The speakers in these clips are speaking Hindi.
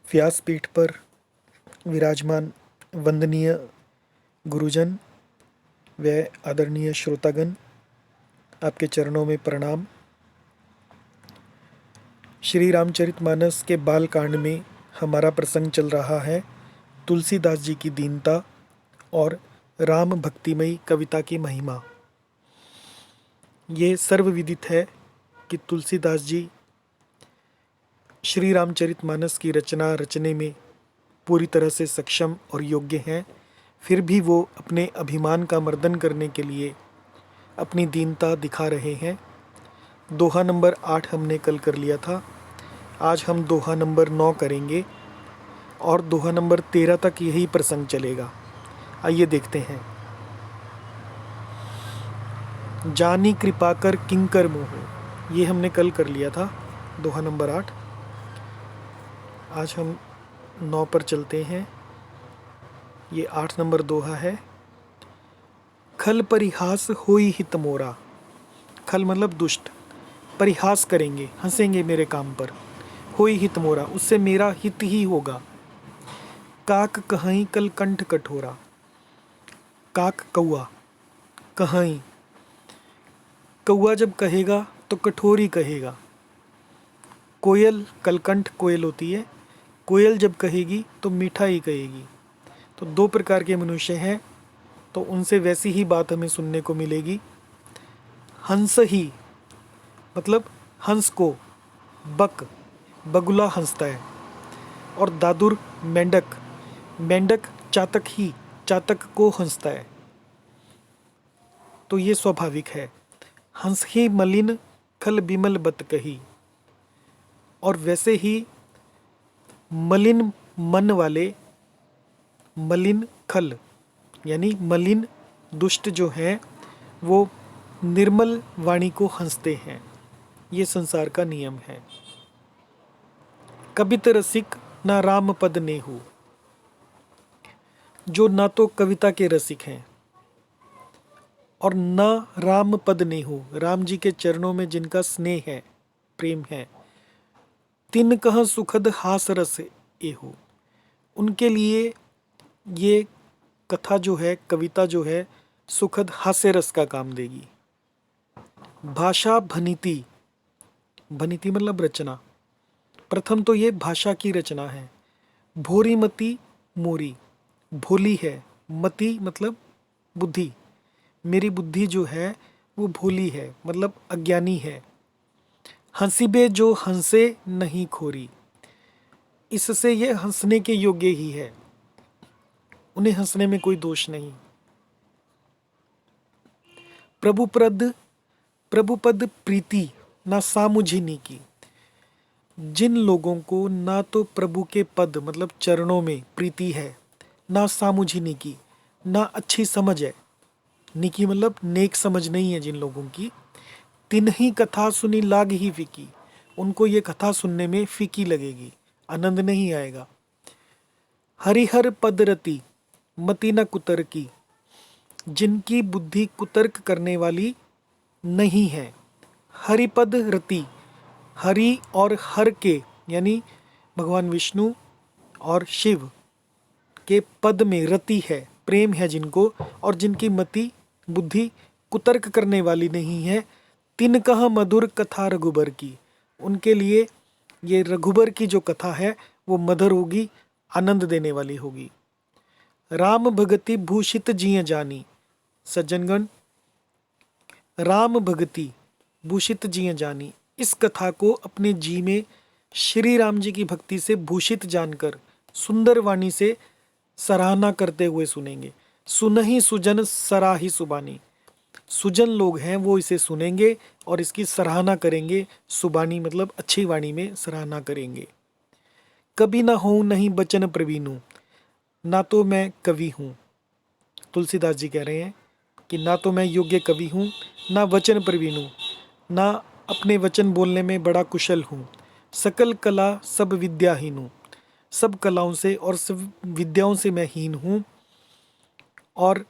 व्यासपीठ पर विराजमान वंदनीय गुरुजन व आदरणीय श्रोतागण, आपके चरणों में प्रणाम। श्री रामचरितमानस के बाल कांड में हमारा प्रसंग चल रहा है तुलसीदास जी की दीनता और राम भक्तिमयी कविता की महिमा। ये सर्वविदित है कि तुलसीदास जी श्री रामचरितमानस की रचना रचने में पूरी तरह से सक्षम और योग्य हैं, फिर भी वो अपने अभिमान का मर्दन करने के लिए अपनी दीनता दिखा रहे हैं। दोहा नंबर 8 हमने कल कर लिया था, आज हम दोहा नंबर 9 करेंगे और दोहा नंबर 13 तक यही प्रसंग चलेगा। आइए देखते हैं। जानी कृपा कर किंकर मोह, ये हमने कल कर लिया था दोहा नंबर 8। आज हम 9 पर चलते हैं। ये 8 नंबर दोहा है। खल परिहास होई हित मोरा, खल मतलब दुष्ट, परिहास करेंगे, हंसेंगे मेरे काम पर। होई हित मोरा, उससे मेरा हित ही होगा। काक कहीं कल कंठ कठोरा, काक कौआ, कहीं कौआ जब कहेगा तो कठोर ही कहेगा। कोयल, कलकंठ कोयल होती है, कोयल जब कहेगी तो मीठा ही कहेगी। तो दो प्रकार के मनुष्य हैं, तो उनसे वैसी ही बात हमें सुनने को मिलेगी। हंस ही मतलब हंस को, बक बगुला हंसता है, और दादुर मेंढक, मेंढक चातक ही चातक को हंसता है। तो ये स्वाभाविक है। हंस ही मलिन खल बिमल बत कही, और वैसे ही मलिन मन वाले, मलिन खल यानी मलिन दुष्ट जो हैं वो निर्मल वाणी को हंसते हैं। ये संसार का नियम है। कवित रसिक ना राम पद नेहू, जो ना तो कविता के रसिक हैं और न राम पद नेहू, राम जी के चरणों में जिनका स्नेह है, प्रेम है। तिन कह सुखद हास रस एहू, उनके लिए ये कथा जो है, कविता जो है, सुखद हास्य रस का काम देगी। भाषा भनिति, भनिति मतलब रचना। प्रथम तो ये भाषा की रचना है। भोरी मति मोरी, भोली है, मति मतलब बुद्धि, मेरी बुद्धि जो है वो भोली है मतलब अज्ञानी है। हंसीबे जो हंसे नहीं खोरी, इससे ये हंसने के योग्य ही है, उन्हें हंसने में कोई दोष नहीं। प्रभुपद प्रीति ना सामुझिनी की, जिन लोगों को ना तो प्रभु के पद मतलब चरणों में प्रीति है, ना सामुझिनी की, ना अच्छी समझ है, निकी मतलब नेक समझ नहीं है जिन लोगों की, तिन्ही कथा सुनी लाग ही फीकी, उनको ये कथा सुनने में फीकी लगेगी, आनंद नहीं आएगा। हरिहर पद रति मति न कुतर की, जिनकी बुद्धि कुतर्क करने वाली नहीं है। हरिपद रति, हरि और हर के यानी भगवान विष्णु और शिव के पद में रति है, प्रेम है जिनको, और जिनकी मति बुद्धि कुतर्क करने वाली नहीं है। तिन कह मधुर कथा रघुबर की, उनके लिए ये रघुबर की जो कथा है वो मधुर होगी, आनंद देने वाली होगी। राम भगति भूषित जिय जानी, सज्जनगण, राम भगति भूषित जिय जानी, इस कथा को अपने जी में श्री राम जी की भक्ति से भूषित जानकर सुंदर वाणी से सराहना करते हुए सुनेंगे। सुनहि सुजन सराही सुबानी, सुजन लोग हैं वो इसे सुनेंगे और इसकी सराहना करेंगे। सुबानी मतलब अच्छी वाणी में सराहना करेंगे। कभी ना हो नहीं बचन प्रवीणु, ना तो मैं कवि हूँ, तुलसीदास जी कह रहे हैं कि ना तो मैं योग्य कवि हूँ, ना वचन प्रवीणु, ना अपने वचन बोलने में बड़ा कुशल हूँ। सकल कला सब विद्याहीन हूँ, सब कलाओं से और सब विद्याओं से मैं हीन हूँ। और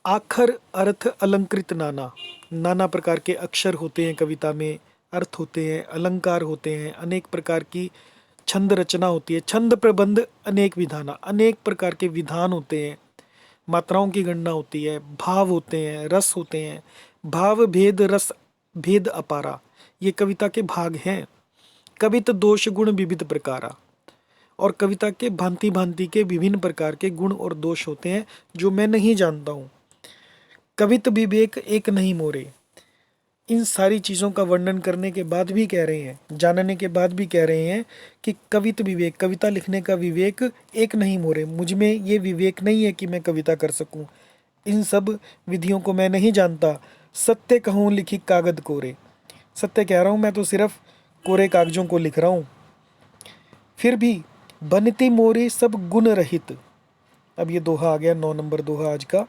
आखर अर्थ अलंकृत नाना, नाना प्रकार के अक्षर होते हैं कविता में, अर्थ होते हैं, अलंकार होते हैं, अनेक प्रकार की छंद रचना होती है। छंद प्रबंध अनेक विधाना, अनेक प्रकार के विधान होते हैं। मात्राओं की गणना होती है, भाव होते हैं, रस होते हैं। भाव भेद रस भेद अपारा, ये कविता के भाग हैं। कवित दोष गुण विविध प्रकारा, और कविता के भांति भांति के विभिन्न प्रकार के गुण और दोष होते हैं जो मैं नहीं जानता हूँ। कवित विवेक एक नहीं मोरे, इन सारी चीज़ों का वर्णन करने के बाद भी कह रहे हैं, जानने के बाद भी कह रहे हैं कि कवित विवेक, कविता लिखने का विवेक एक नहीं मोरे, मुझ में ये विवेक नहीं है कि मैं कविता कर सकूं। इन सब विधियों को मैं नहीं जानता। सत्य कहूँ लिखी कागद कोरे, सत्य कह रहा हूँ, मैं तो सिर्फ कोरे कागजों को लिख रहा हूँ। फिर भी भनिति मोरे सब गुण रहित, अब ये दोहा आ गया 9 नंबर दोहा आज का।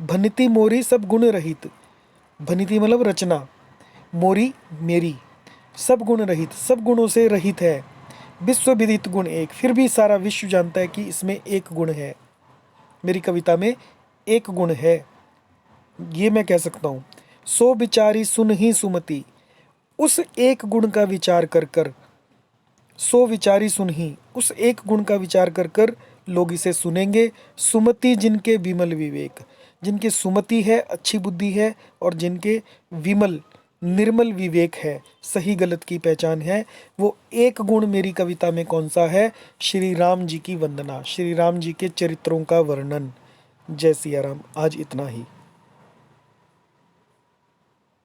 भनिति मोरी सब गुण रहित, भनिति मतलब रचना, मोरी मेरी, सब गुण रहित, सब गुणों से रहित है। विश्व विदित गुण एक, फिर भी सारा विश्व जानता है कि इसमें एक गुण है, मेरी कविता में एक गुण है, ये मैं कह सकता हूँ। सो विचारी सुन ही सुमति, उस एक गुण का विचार कर कर, सो विचारी सुन ही, उस एक गुण का विचार कर कर लोग इसे सुनेंगे। सुमति जिनके विमल विवेक, जिनके सुमति है, अच्छी बुद्धि है, और जिनके विमल निर्मल विवेक है, सही गलत की पहचान है, वो एक गुण मेरी कविता में कौन सा है? श्री राम जी की वंदना, श्री राम जी के चरित्रों का वर्णन। जय सिया राम। आज इतना ही।